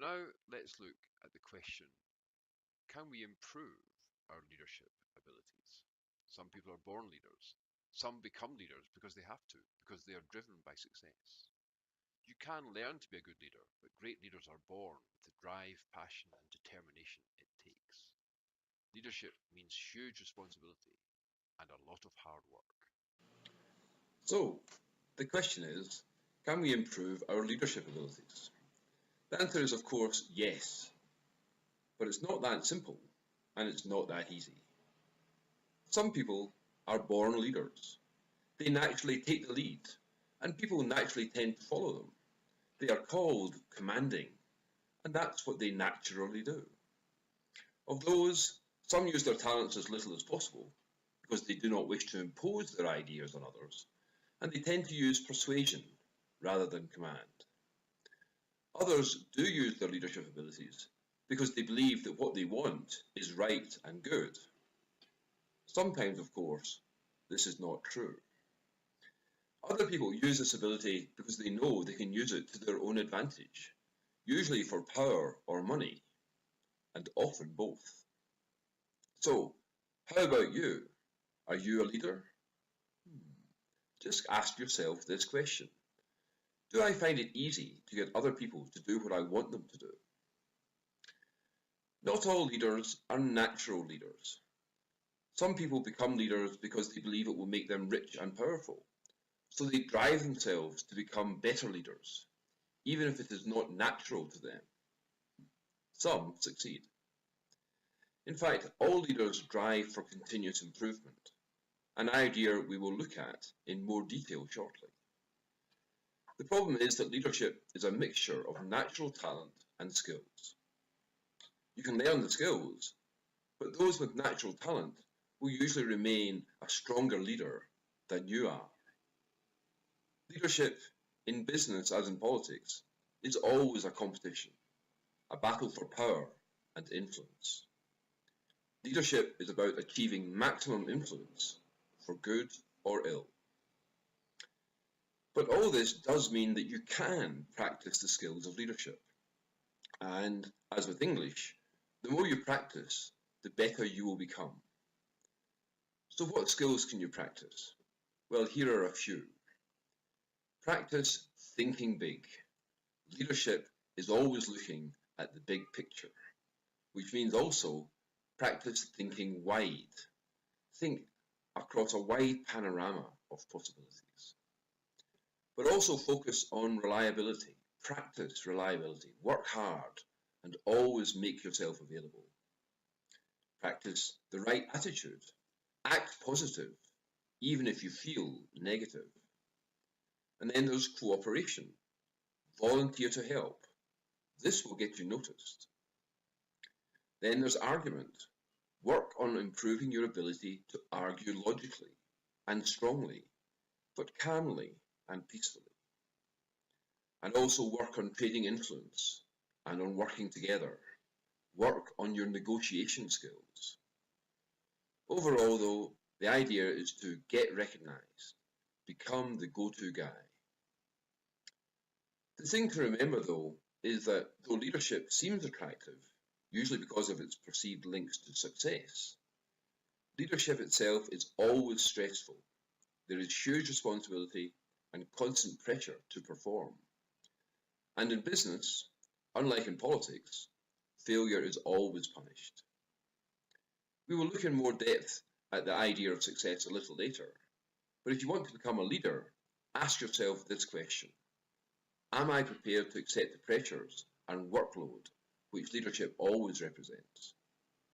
now let's look at the question, can we improve our leadership abilities? Some people are born leaders. Some become leaders because they have to, because they are driven by success. You can learn to be a good leader, but great leaders are born with the drive, passion, and determination it takes. Leadership means huge responsibility and a lot of hard work. So, the question is, can we improve our leadership abilities? The answer is, of course, yes. But it's not that simple, and it's not that easy. Some people are born leaders. They naturally take the lead, and people naturally tend to follow them. They are called commanding, and that's what they naturally do. Of those, some use their talents as little as possible, because they do not wish to impose their ideas on others, and they tend to use persuasion rather than command. Others do use their leadership abilities because they believe that what they want is right and good. Sometimes, of course, this is not true. Other people use this ability because they know they can use it to their own advantage, usually for power or money, and often both. So, how about you? Are you a leader? Just ask yourself this question. Do I find it easy to get other people to do what I want them to do? Not all leaders are natural leaders. Some people become leaders because they believe it will make them rich and powerful. So they drive themselves to become better leaders, even if it is not natural to them. Some succeed. In fact, all leaders drive for continuous improvement, an idea we will look at in more detail shortly. The problem is that leadership is a mixture of natural talent and skills. You can learn the skills, but those with natural talent will usually remain a stronger leader than you are. Leadership, in business as in politics, is always a competition, a battle for power and influence. Leadership is about achieving maximum influence, for good or ill. But all this does mean that you can practice the skills of leadership. And as with English, the more you practice, the better you will become. So what skills can you practice? Well, here are a few. Practice thinking big. Leadership is always looking at the big picture, which means also practice thinking wide. Think across a wide panorama of possibilities. But also focus on reliability. Practice reliability. Work hard and always make yourself available. Practice the right attitude. Act positive, even if you feel negative. And then there's cooperation. Volunteer to help. This will get you noticed. Then there's argument. Work on improving your ability to argue logically and strongly, but calmly and peacefully. And also work on trading influence and on working together. Work on your negotiation skills. Overall, though, the idea is to get recognized, become the go-to guy. The thing to remember, though, is that though leadership seems attractive, usually because of its perceived links to success, leadership itself is always stressful. There is huge responsibility and constant pressure to perform. And in business, unlike in politics, failure is always punished. We will look in more depth at the idea of success a little later, but if you want to become a leader, ask yourself this question. Am I prepared to accept the pressures and workload which leadership always represents?